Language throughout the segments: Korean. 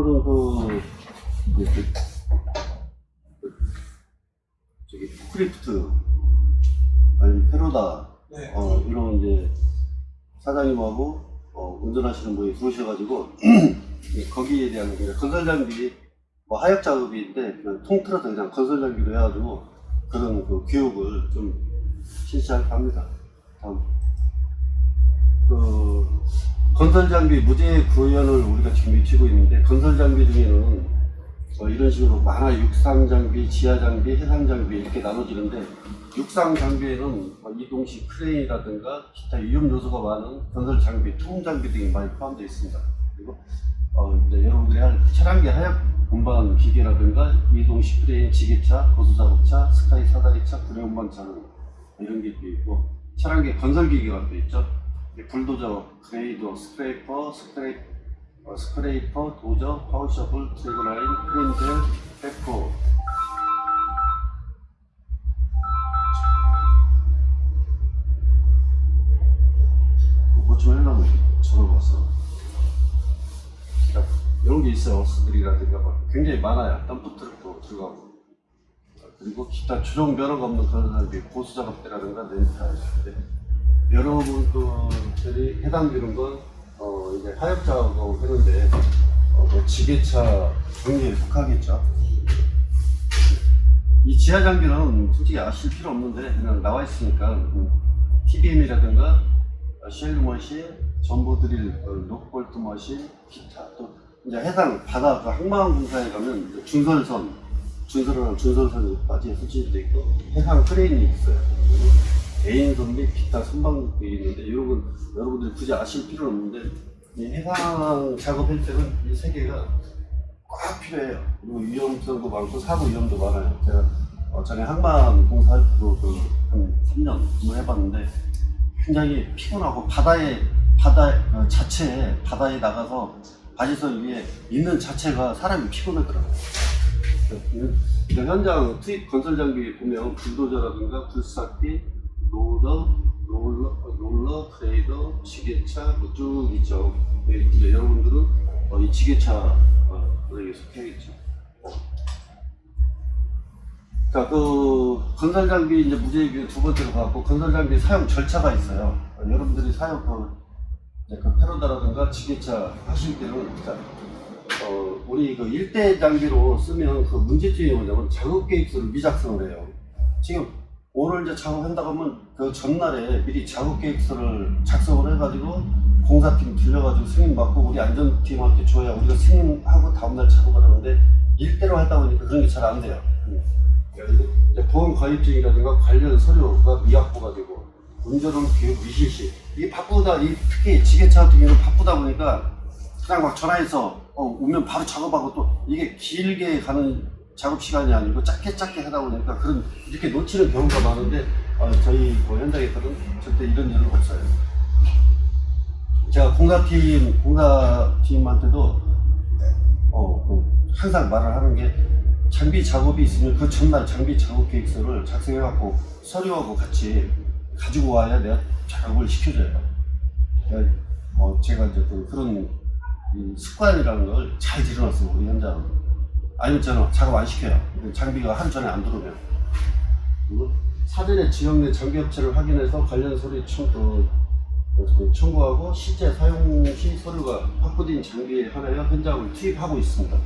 이거는 저기 포크리프트 아니면 페로다 네. 이런 이제 사장님하고 운전하시는 분이 들어오셔가지고 거기에 대한 건설 장비 뭐 하역 작업인데 그냥 통틀어서 그냥 건설 장비로 해가지고 그런 그 교육을 좀 실시할까 합니다. 다음 건설 장비 무제 구현을 우리가 지금 미치고 있는데 건설 장비 중에는 이런 식으로 만화 육상 장비, 지하 장비, 해상 장비 이렇게 나눠지는데 육상 장비에는 이동식 크레인이라든가 기타 위험 요소가 많은 건설 장비, 투ум 장비 등이 많이 포함되어 있습니다. 그리고 이제 여러분들이 할 차량계 하역 운반 기계라든가 이동식 크레인, 지게차, 고수작업차, 스카이 사다리차, 구례 운반차는 이런 게 또 있고 차량계 건설 기계가 또 있죠. 불도저, 그레이더, 스크레이퍼, 도저, 파워셔플, 트래그라인, 크레인벨, 백호. 뭐 좀 하려면 적어봤어. 이런 게 있어요. 어스들이라든가 굉장히 많아요. 덤프트럭도 들어가고. 그리고 기타 조정 면허가 없는 그런 사람들이 고수 작업대라든가 렌탈. 여러분들이 해당되는 건 이제 하역 작업을 하는데 뭐 지게차 종류에 속하겠죠. 이 지하 장비는 솔직히 아실 필요 없는데 그냥 나와 있으니까 TBM이라든가 쉘 머신, 전보 드릴, 록볼트 머신, 기타 또 이제 해상 바다 그 항만 공사에 가면 준설선이 바지에 설치되어 있고 해상 크레인이 있어요. 개인선 및 기타 선방도 있는데 여러분들이 굳이 아실 필요는 없는데 이 해상 작업할 때는 이 세 개가 꽉 필요해요. 그리고 위험성도 많고 사고 위험도 많아요. 제가 전에 항만 공사할 때도 한 3년 근무해봤는데 굉장히 피곤하고 바다에 나가서 바지선 위에 있는 자체가 사람이 피곤하더라고요. 현장 투입 건설 장비 보면 불도저라든가 불삭기, 롤러, 트레이더, 지게차 쭉 있죠. 이제 여러분들은 이 지게차 여기 속해야겠죠. 자, 건설 장비 이제 무제기 두 번째로 가고 건설 장비 사용 절차가 있어요. 여러분들이 이제 페로다라든가 지게차 하실 때는 우리 일대 장비로 쓰면 문제점이 뭐냐면 작업 계획서를 미작성을 해요. 지금 오늘 이제 작업한다고 하면 그 전날에 미리 작업 계획서를 작성을 해가지고 공사팀 들려가지고 승인 받고 우리 안전팀한테 줘야 우리가 승인하고 다음날 작업을 하는데 일대로 하다 보니까 그런 게 잘 안 돼요. 이제 보험 가입증이라든가 관련 서류가 미확보가 되고 운전은 교육 미실시 이게 바쁘다. 특히 지게차 같은 경우는 바쁘다 보니까 그냥 막 전화해서 오면 바로 작업하고 또 이게 길게 가는 작업 시간이 아니고 짧게 하다 보니까 이렇게 놓치는 경우가 많은데 저희 현장에서는 절대 이런 일은 없어요. 제가 공사팀한테도 항상 말을 하는 게 장비 작업이 있으면 그 전날 장비 작업 계획서를 작성해갖고 서류하고 같이 가지고 와야 내가 작업을 시켜줘요. 제가 이제 그런 습관이라는 걸 잘 들여놨어요. 우리 현장은. 아니면 저는 작업 안 시켜요. 장비가 하루 전에 안 들어오면. 그리고 사전에 지역 내 장비업체를 확인해서 관련 서류 청구하고 실제 사용 시 서류가 확보된 장비에 한하여 현장을 투입하고 있습니다.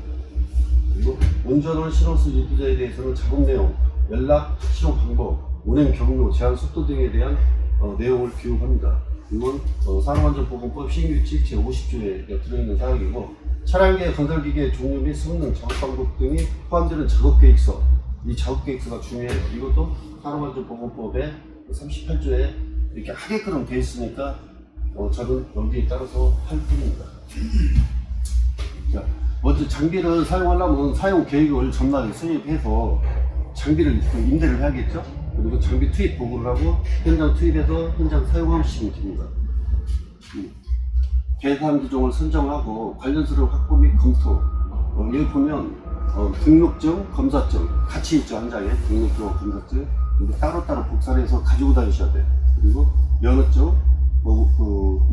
그리고 운전을 신호수 유도자에 대해서는 작업 내용, 연락, 신호 방법, 운행 경로, 제한 속도 등에 대한 내용을 교육합니다. 이건 산업안전보건법 시행규칙 제50조에 들어있는 사항이고 차량계 건설기계 종류 및 성능, 작업 방법 등이 포함되는 작업계획서, 이 작업계획서가 중요해요. 이것도 산업안전보건법의 38조에 이렇게 하게끔 되어 있으니까 저는 여기에 따라서 할 뿐입니다. 자, 먼저 장비를 사용하려면 사용 계획을 전날에 수립해서 장비를 임대를 해야겠죠. 그리고 장비 투입 보고를 하고 현장 투입해서 현장 사용하시면 됩니다. 계산 기종을 선정하고 관련 서류 확보 및 검토. 여기 보면 등록증, 검사증 같이 있죠. 한 장에 등록증, 검사증 따로따로 복사해서 가지고 다니셔야 돼요. 그리고 면허증,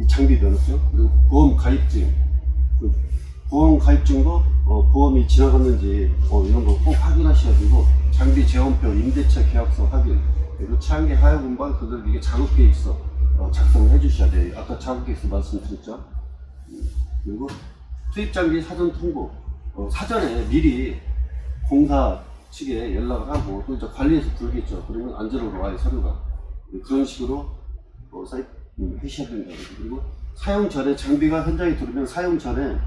이 장비 면허증, 그리고 보험 가입증, 보험 가입증도 보험이 지나갔는지 이런 거 꼭 확인하셔야 되고, 장비 재원표, 임대차 계약서 확인, 그리고 차량계 하역 운반 그들 이게 작업 계획서 작성을 해주셔야 돼요. 아까 작업 계획서 말씀드렸죠. 그리고 투입 장비 사전 통보, 사전에 미리 공사 측에 연락을 하고, 또 이제 관리해서 불겠죠. 그러면 안전으로 와요, 서류가. 그런 식으로 하셔야 된다. 그리고 사용 전에 장비가 현장에 들어오면 사용 전에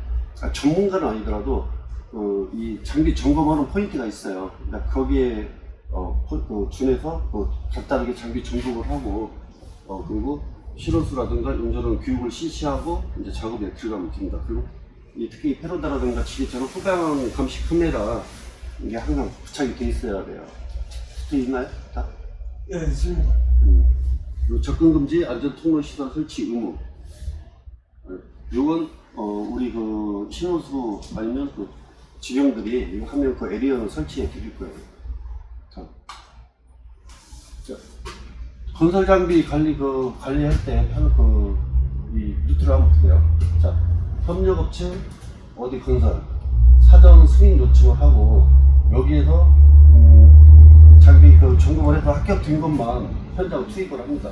전문가는 아니더라도 이 장비 점검하는 포인트가 있어요. 그러니까 거기에 준해서 간단하게 장비 점검을 하고, 그리고 실온수라든가 운전원 교육을 실시하고 이제 작업에 들어가면 됩니다. 그리고 특히 페로다라든가 지게차는 후방 감시 카메라 이게 항상 부착이 돼 있어야 돼요. 돼 있나요? 다? 예, 있습니다. 그리고 접근 금지 안전 통로 시설 설치 의무. 요건 우리 그 신호수 아니면 그 직영들이 이거 하면 그 에리어는 설치해 드릴 거예요. 자, 건설 장비 관리할 때 이 루트를 한번 보세요. 자, 협력업체 어디 건설 사전 승인 요청을 하고, 여기에서 장비 점검을 해서 합격된 것만 현장 투입을 합니다.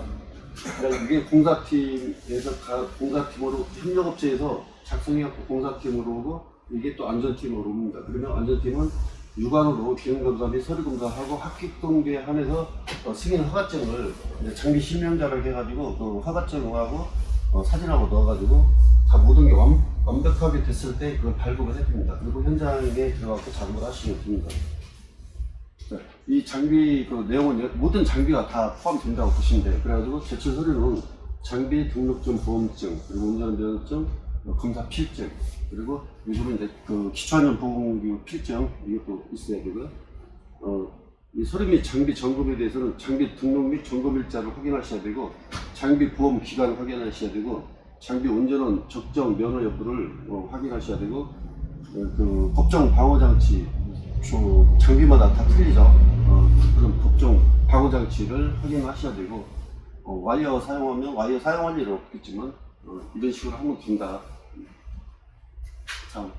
그러니까 이게 공사팀에서 공사팀으로 협력업체에서 작성해갖고 공사팀으로 오고, 이게 또 안전팀으로 옵니다. 그러면 안전팀은 육안으로 기능검사 및 서류검사하고 합격동기에 한해서 승인 허가증을 장비 실명자를 해가지고 그 허가증하고 사진하고 넣어가지고 다 모든 게 완벽하게 됐을 때 그걸 발급을 해줍니다. 그리고 현장에 들어가서 작업을 하시면 됩니다. 이 장비 내용은 모든 장비가 다 포함된다고 보시면 돼요. 그래가지고 제출 서류는 장비 등록증, 보험증, 그리고 운전면허증, 검사 필증, 그리고 요즘은 이제 기초안전 보험교육 필증 이것도 있어야 되고요. 이 서류 및 장비 점검에 대해서는 장비 등록 및 점검 일자를 확인하셔야 되고, 장비 보험 기간을 확인하셔야 되고, 장비 운전원 적정 면허 여부를 확인하셔야 되고, 그 법정 방호 장치 장비마다 다 틀리죠. 그런 법정 방호 장치를 확인하셔야 되고, 와이어 사용하면 와이어 사용할 일은 없겠지만 이런 식으로 하면 된다. 자,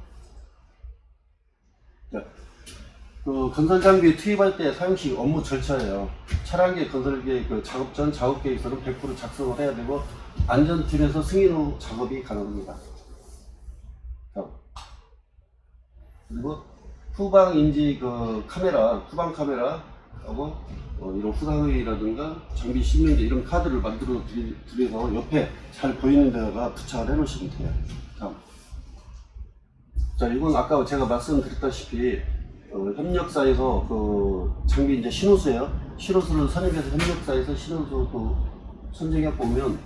건설 장비 투입할 때 사용시 업무 절차예요. 차량계 건설계 작업 전 작업 계획서는 100% 작성을 해야 되고, 안전팀에서 승인 후 작업이 가능합니다. 자, 그리고 후방 인지 카메라, 후방 카메라하고 이런 후상회의라든가 장비 실명제 이런 카드를 만들어 드려서 옆에 잘 보이는 데다가 부착을 해 놓으시면 돼요. 자, 이건 아까 제가 말씀드렸다시피 협력사에서 장비 이제 신호수예요. 신호수를 선임해서 협력사에서 신호수 선정해 보면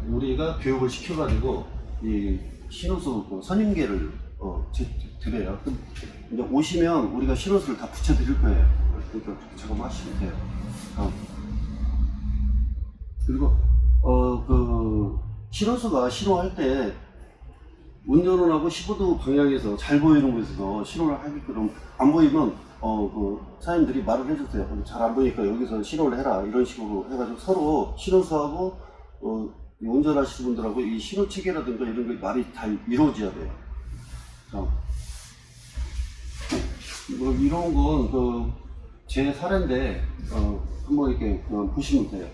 우리가 교육을 시켜가지고 이 신호수 선임계를 드려요. 그럼 이제 오시면 우리가 신호수를 다 붙여드릴 거예요. 그러니까 작업하시면 돼요. 그리고 신호수가 신호할 때 운전원하고 15도 방향에서 잘 보이는 곳에서 신호를 하게끔, 안 보이면 사장님들이 말을 해주세요. 잘 안 보이니까 여기서 신호를 해라, 이런 식으로 해가지고 서로 신호수하고 운전하시는 분들하고 이 신호 체계라든가 이런 게 말이 다 이루어져야 돼요. 이런 건 제 사례인데 한번 이렇게 보시면 돼요.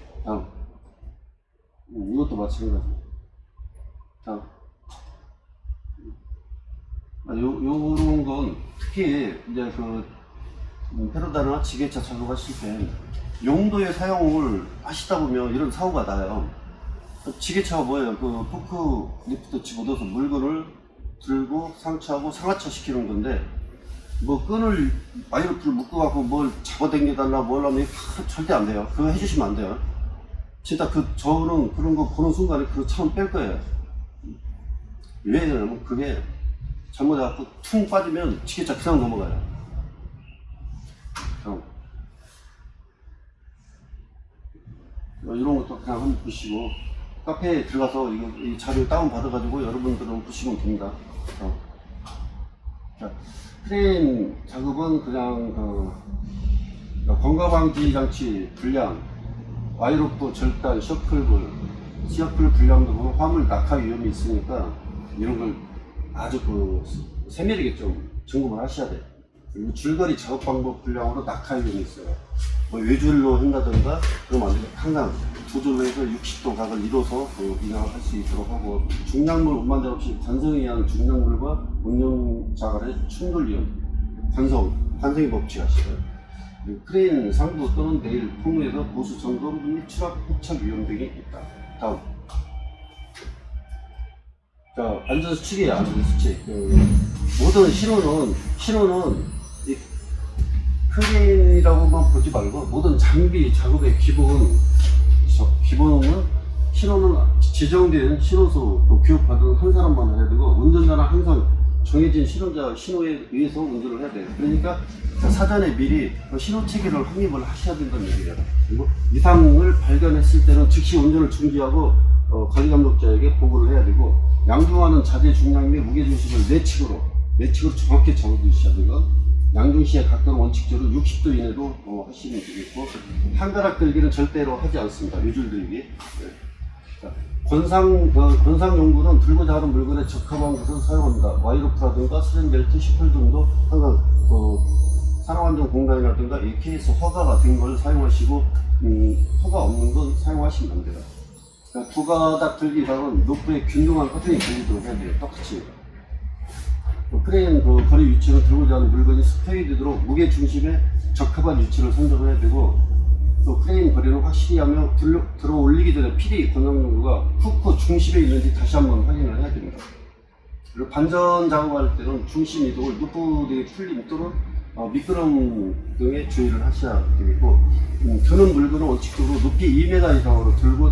이것도 마찬가지. 요런 건 특히 이제 페로다나 지게차 작업하실 때 용도의 사용을 하시다 보면 이런 사고가 나요. 지게차가 뭐예요? 포크 리프트 집어넣어서 물건을 들고 상차하고 상하차 시키는 건데, 끈을 와이어풀 묶어갖고 뭘 잡아당겨달라 뭘 하면 절대 안 돼요. 그거 해주시면 안 돼요. 진짜 저는 그런 거 보는 순간에 그 차는 뺄 거예요. 왜냐면 그게 잘못해갖고 퉁 빠지면 지게차 그냥 넘어가요. 이런 것도 그냥 한번 보시고, 카페에 들어가서 이 자료 다운 받아가지고 여러분들은 보시면 됩니다. 자, 크레인 작업은 그냥 건강방지 장치 불량, 와이로프 절단, 셔클 불량 등 화물 낙하 위험이 있으니까 이런 걸 아주 세밀하게 좀 점검을 하셔야 돼요. 그리고 줄거리 작업 방법 분량으로 낙하 위험이 있어요. 뭐 외줄로 한다든가 그러면 안 되고 항상 두 줄로 해서 60도 각을 이뤄서 이동할 수 있도록 하고, 중량물 운반자 없이 관성에 의한 중량물과 운영자 간의 충돌 위험, 관성의 법칙 아시죠? 크레인 상부 또는 내일 통로에서 보수 점검 및 추락 포착 위험 등이 있다. 다음. 자, 안전수칙이에요, 안전수칙. 모든 신호는 이 크레인이라고만 보지 말고 모든 장비 작업의 기본은 신호는 지정된 신호수 교육받은 한 사람만 해야 되고, 운전자는 항상 정해진 신호에 의해서 운전을 해야 돼요. 그러니까 사전에 미리 신호 체계를 확립을 하셔야 된다는 얘기예요. 그리고 이상을 발견했을 때는 즉시 운전을 중지하고 관리 감독자에게 보고를 해야 되고, 양중하는 자재 중량 및 무게 중심을 내측으로 정확히 적어두셔야 되고, 양중 시의 각도는 원칙적으로 60도 이내로 하시면 되겠고, 한가락 들기는 절대로 하지 않습니다. 외줄 들기. 네. 권상 용구는 들고자 하는 물건에 적합한 것을 사용합니다. 와이로프라든가 스렌벨트, 시플 등도 항상 산업안전 공단이라든가 AKS 허가 같은 걸 사용하시고, 허가 없는 건 사용하시면 안 돼요. 그러니까 두 가닥 들기 이상은 로프에 균등한 커튼이 걸리도록 해야 돼요. 똑같이. 크레인 거리 위치는 들고자 하는 물건이 스테이 되도록 무게 중심에 적합한 위치를 선정을 해야 되고, 또 크레인 거리는 확실히 하며 들어 올리기 전에 PD 권장용구가 후크 중심에 있는지 다시 한번 확인을 해야 됩니다. 그리고 반전 작업할 때는 중심 이동을 루프의 풀림 또는 미끄럼 등에 주의를 하셔야 되겠고, 드는 물건은 원칙적으로 높이 2m 이상으로 들고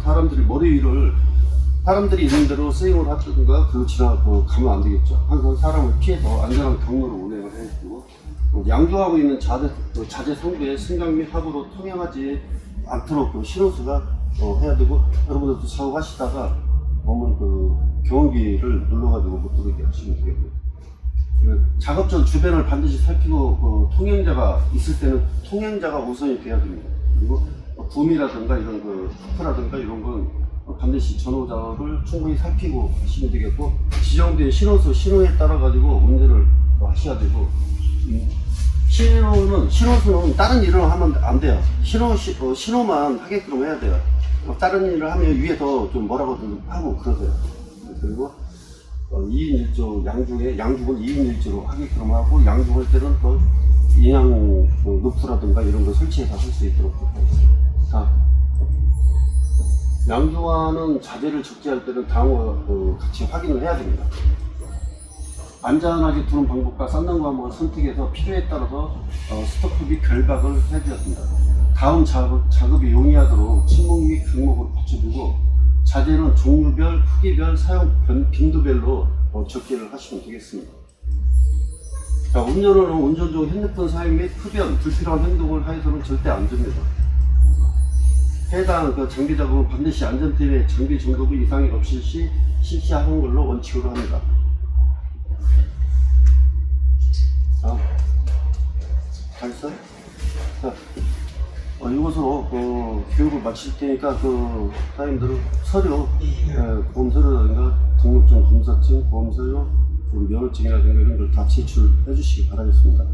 사람들이 있는 대로 스윙을 하든가 지나가고 가면 안 되겠죠. 항상 사람을 피해서 안전한 경로로 운행을 해야 되고, 양조하고 있는 자재 상부의 승강 및 하부로 통행하지 않도록 신호수가 해야 되고, 여러분들도 작업하시다가 보면 경운기를 눌러가지고 못 들어오게 하시면 되겠고요. 작업 전 주변을 반드시 살피고, 통행자가 있을 때는 통행자가 우선이 돼야 됩니다. 그리고 붐이라든가 이런 후크라든가 이런 건 반드시 전후작업을 충분히 살피고 하시면 되겠고, 지정된 신호에 따라 가지고 운전을 하셔야 되고, 신호수는 다른 일을 하면 안 돼요. 신호만 하게끔 해야 돼요. 다른 일을 하면 위에서 좀 뭐라고 하고 그러세요. 그리고 2인 1조 양중은 2인 1조로 하게끔 하고, 양중할 때는 인양 루프라든가 이런 거 설치해서 할 수 있도록 하고. 양중하는 자재를 적재할 때는 다음과 같이 확인을 해야 됩니다. 안전하게 두는 방법과 쌓는 방법을 선택해서 필요에 따라서 스토프 및 결박을 해주었습니다. 다음 작업이 용이하도록 침묵 및 금목으로 받쳐주고, 자재는 종류별, 크기별, 사용 빈도별로 적재를 하시면 되겠습니다. 자, 운전은 운전 중 핸드폰 사용 및 흡연, 불필요한 행동을 하여서는 절대 안 됩니다. 해당 장비 작업은 반드시 안전팀의 장비 점검 이상이 없을 시 실시하는 걸로 원칙으로 합니다. 다 했어요? 자, 이것으로 교육을 마칠 테니까 사장님들은 서류, 보험서류라든가 등록증, 검사증, 보험서류, 면허증이라든가 이런 걸 다 제출해 주시기 바라겠습니다.